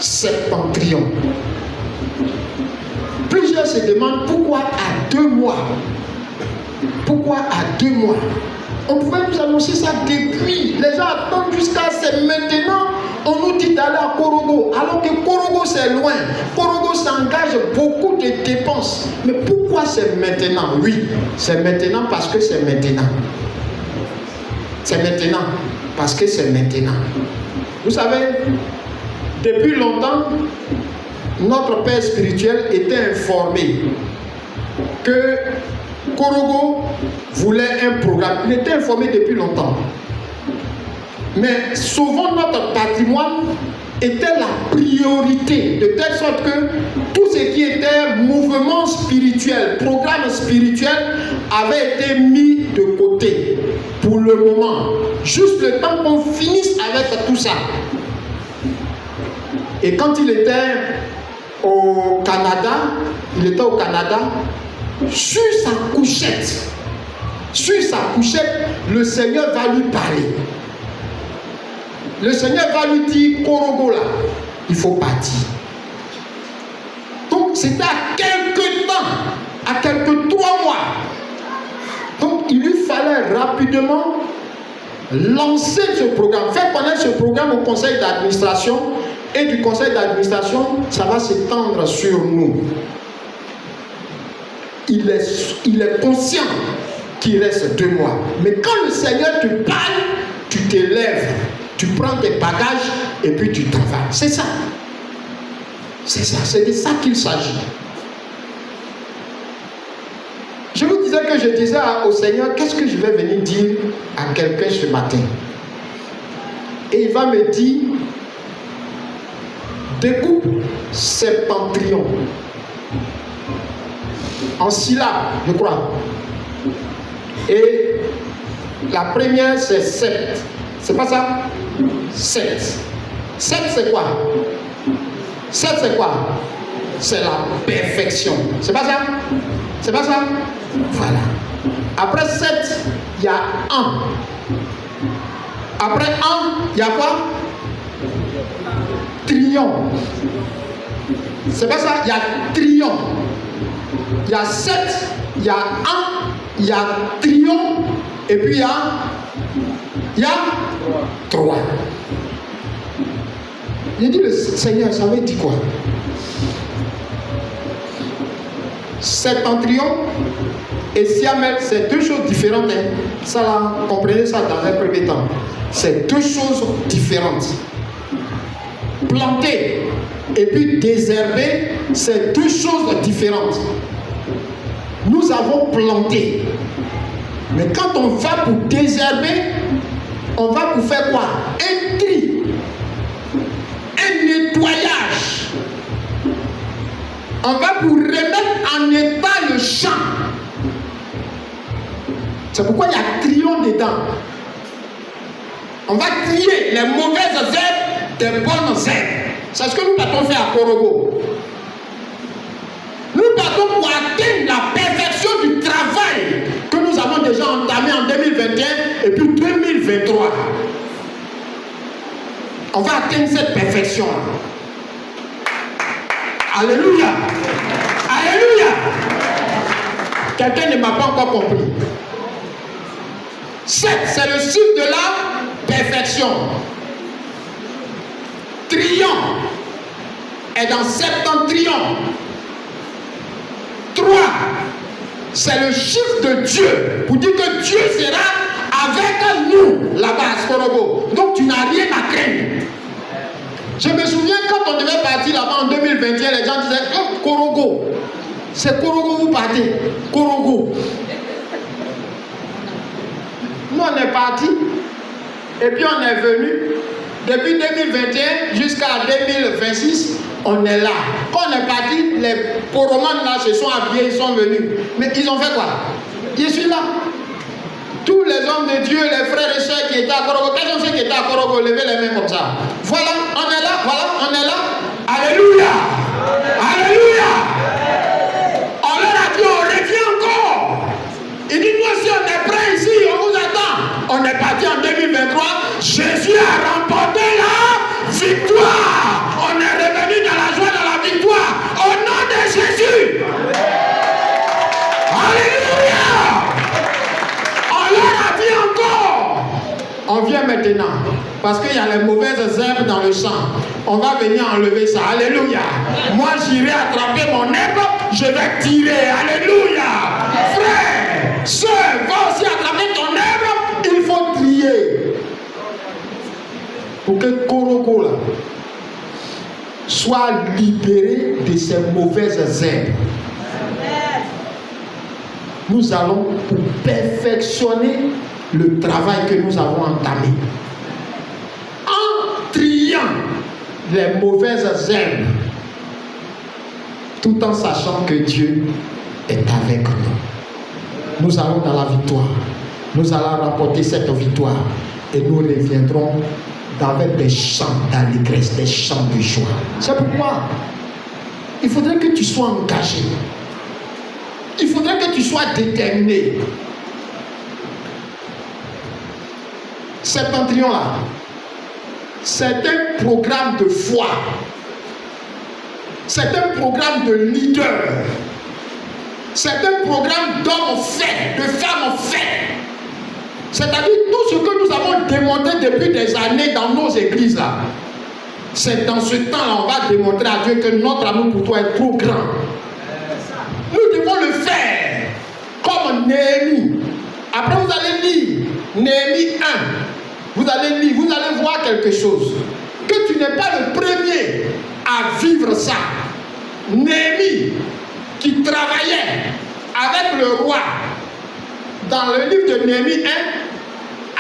septentrion. Plusieurs se demandent pourquoi à 2 mois. Pourquoi à 2 mois? On pouvait nous annoncer ça depuis. Les gens attendent jusqu'à c'est maintenant. On nous dit d'aller à Korogo, alors que Korogo c'est loin. Korogo s'engage beaucoup de dépenses. Mais pourquoi c'est maintenant? Oui, c'est maintenant parce que c'est maintenant. C'est maintenant parce que c'est maintenant. Vous savez, depuis longtemps, notre père spirituel était informé que Korogo voulait un programme. Il était informé depuis longtemps. Mais souvent notre patrimoine était la priorité, de telle sorte que tout ce qui était mouvement spirituel, programme spirituel avait été mis de côté pour le moment, juste le temps qu'on finisse avec tout ça. Et quand il était au Canada, sur sa couchette, le Seigneur va lui parler. Le Seigneur va lui dire, Korogo là, il faut partir. Donc c'était à quelques temps, à quelques 3 mois. Donc il lui fallait rapidement lancer ce programme, faire connaître ce programme au conseil d'administration, et du conseil d'administration, ça va s'étendre sur nous. Il est conscient qu'il reste 2 mois. Mais quand le Seigneur te parle, tu t'élèves. Tu prends tes bagages et puis tu travailles. C'est ça. C'est ça. C'est de ça qu'il s'agit. Je vous disais que je disais au Seigneur, qu'est-ce que je vais venir dire à quelqu'un ce matin? Et il va me dire, découpe septentrion. En syllabes, je crois. Et la première, c'est 7. C'est pas ça? 7. 7 c'est quoi? 7 c'est quoi? C'est la perfection. C'est pas ça? C'est pas ça? Voilà. Après 7, il y a 1. Après 1, il y a quoi? Triomphe. C'est pas ça? Il y a triomphe. Il y a 7, il y a 1, il y a triomphe, et puis il y a 3. J'ai dit, le Seigneur, ça veut dire quoi? Septentrion et Siamel, c'est 2 choses différentes. Hein. Ça, là, comprenez ça dans un premier temps. C'est 2 choses différentes. Planter et puis désherber, c'est 2 choses différentes. Nous avons planté. Mais quand on va pour désherber, on va pour faire quoi? Un tri, un nettoyage. On va pour remettre en état le champ. C'est pourquoi il y a trion dedans. On va trier les mauvaises herbes des bonnes herbes. C'est ce que nous partons faire à Korogo. Nous partons pour atteindre la perfection du travail que nous avons déjà entamé en 2021 et puis 2023. On va atteindre cette perfection. Alléluia. Alléluia. Quelqu'un ne m'a pas encore compris. 7, c'est le chiffre de la perfection. Triomphe est dans septentrion. 3, c'est le chiffre de Dieu. Pour dire que Dieu sera avec nous là-bas à Korogo. Donc tu n'as rien à craindre. Je me souviens quand on devait partir là-bas en 2021, les gens disaient Korogo. C'est Korogo vous partez. Korogo. Nous on est partis et puis on est venu. Depuis 2021 jusqu'à 2026, on est là. Quand on est parti, les poromanes là se sont habillés, ils sont venus. Mais ils ont fait quoi? Je suis là. Tous les hommes de Dieu, les frères et sœurs qui étaient à Korogo, quels sont ceux qui étaient à Korogo? Levez les mains comme ça. Voilà, on est là, voilà, on est là. Alléluia! Alléluia! On leur a dit, on revient encore. Il dit, nous aussi on est prêts ici, on vous attend. On est parti en 2023. Jésus a remporté la victoire. On est revenu Parce qu'il y a les mauvaises herbes dans le champ. On va venir enlever ça. Alléluia. Moi, j'irai attraper mon herbe, je vais tirer. Alléluia. Frère, soeur, va aussi attraper ton herbe. Il faut trier. Pour que Koroko là soit libéré de ces mauvaises herbes. Nous allons pour perfectionner le travail que nous avons entamé. En triant les mauvaises herbes, tout en sachant que Dieu est avec nous. Nous allons dans la victoire. Nous allons remporter cette victoire. Et nous reviendrons avec des chants d'allégresse, des chants de joie. C'est pourquoi il faudrait que tu sois engagé. Il faudrait que tu sois déterminé. Septentrion-là, c'est un programme de foi. C'est un programme de leader. C'est un programme d'hommes faits, de femmes faites. C'est-à-dire tout ce que nous avons démontré depuis des années dans nos églises là. C'est dans ce temps-là on va démontrer à Dieu que notre amour pour toi est trop grand. Nous devons le faire comme Néhémie. Après vous allez lire Néhémie 1. Vous allez lire, vous allez voir quelque chose. Que tu n'es pas le premier à vivre ça. Néhémie qui travaillait avec le roi dans le livre de Néhémie 1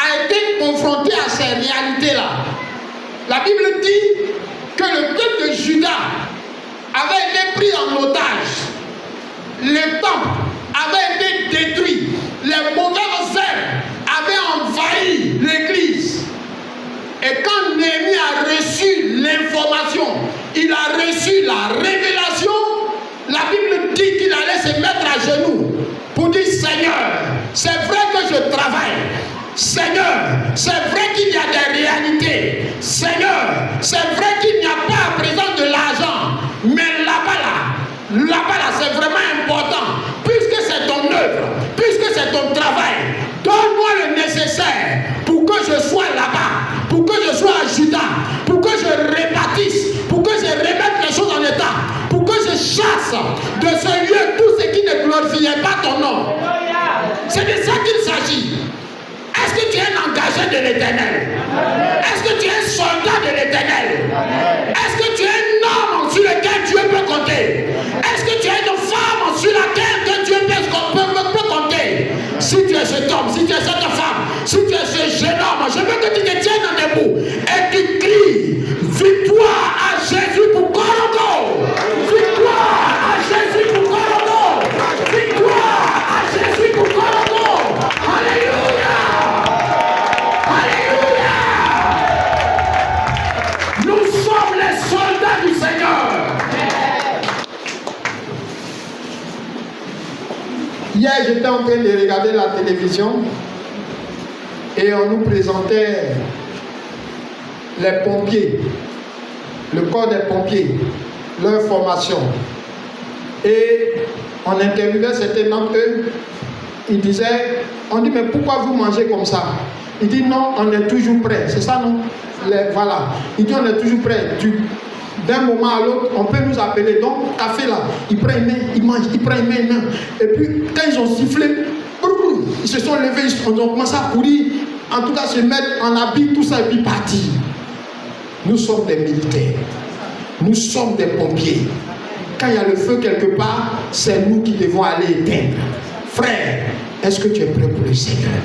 a été confronté à ces réalités-là. La Bible dit que le peuple de Juda avait été pris en otage. Le temple avait été détruit. Les mauvaises herbes avaient envahi l'église. Et quand Néhémie a reçu l'information, il a reçu la révélation, la Bible dit qu'il allait se mettre à genoux pour dire Seigneur, c'est vrai que je travaille. Seigneur, c'est vrai qu'il y a des réalités. Seigneur, c'est vrai qu'il n'y a pas à présent de l'argent. Mais là-bas, c'est vraiment important. Puisque c'est ton œuvre, puisque c'est ton travail, donne-moi le nécessaire pour que je sois là-bas, pour que je sois à Juda, pour que je rébâtisse, pour que je remette les choses en état, pour que je chasse de ce lieu tout ce qui ne glorifiait pas ton nom. C'est de ça qu'il s'agit. Est-ce que tu es un engagé de l'Éternel? Est-ce que tu es un soldat de l'Éternel? Est-ce que tu es un homme sur lequel Dieu peut compter? Est-ce que tu es une femme sur laquelle que Dieu peut compter? Si tu es cet homme, si tu es cette femme, si tu es ce jeune homme, je veux que tu te tiennes debout et tu cries victoire à Jésus pour Korogo! Victoire à Jésus pour Korogo! Victoire à Jésus pour Korogo! Alléluia! Alléluia! Nous sommes les soldats du Seigneur. Hier, j'étais en train de regarder la télévision et on nous présentait les pompiers, le corps des pompiers, leur formation. Et on interviewait certains d'entre eux. Il disait, on dit mais pourquoi vous mangez comme ça? Il dit non, on est toujours prêt. C'est ça non? Voilà. Il dit on est toujours prêt. D'un moment à l'autre, on peut nous appeler. Donc, café là, il prend une main, il mange, il prend une main. Et puis, quand ils ont sifflé, ils se sont levés, ils ont commencé à courir, en tout cas se mettre en habit, tout ça, et puis partir. Nous sommes des militaires. Nous sommes des pompiers. Quand il y a le feu quelque part, c'est nous qui devons aller éteindre. Frère, est-ce que tu es prêt pour le Seigneur?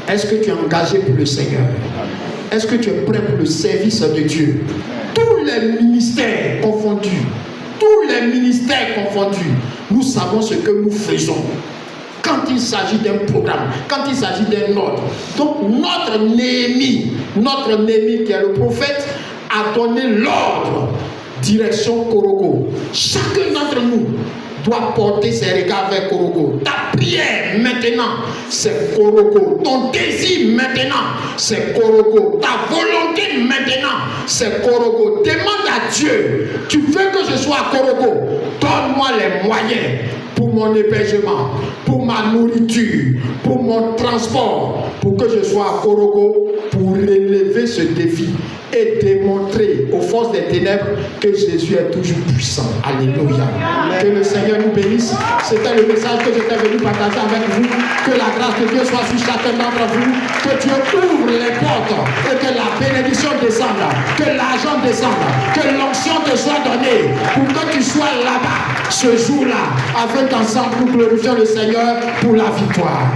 Est-ce que tu es engagé pour le Seigneur? Est-ce que tu es prêt pour le service de Dieu? Tous les ministères confondus, nous savons ce que nous faisons. Quand il s'agit d'un programme, quand il s'agit d'un ordre. Donc notre Néhémie qui est le prophète, a donné l'ordre, direction Korogo. Chacun d'entre nous doit porter ses regards vers Korogo. Ta prière maintenant, c'est Korogo. Ton désir maintenant, c'est Korogo. Ta volonté maintenant, c'est Korogo. Demande à Dieu, tu veux que je sois à Korogo? Donne donne-moi les moyens pour mon hébergement, pour ma nourriture, pour mon transport, pour que je sois à Korogo, pour relever ce défi et démontrer aux forces des ténèbres que Jésus est toujours puissant. Alléluia. Que le Seigneur nous bénisse. C'était le message que j'étais venu partager avec vous. Que la grâce de Dieu soit sur chacun d'entre vous. Que Dieu ouvre les portes et que la bénédiction descende, que l'argent descende, que l'onction te soit donnée pour que tu sois là-bas ce jour-là, afin qu'ensemble nous glorifions le Seigneur pour la victoire.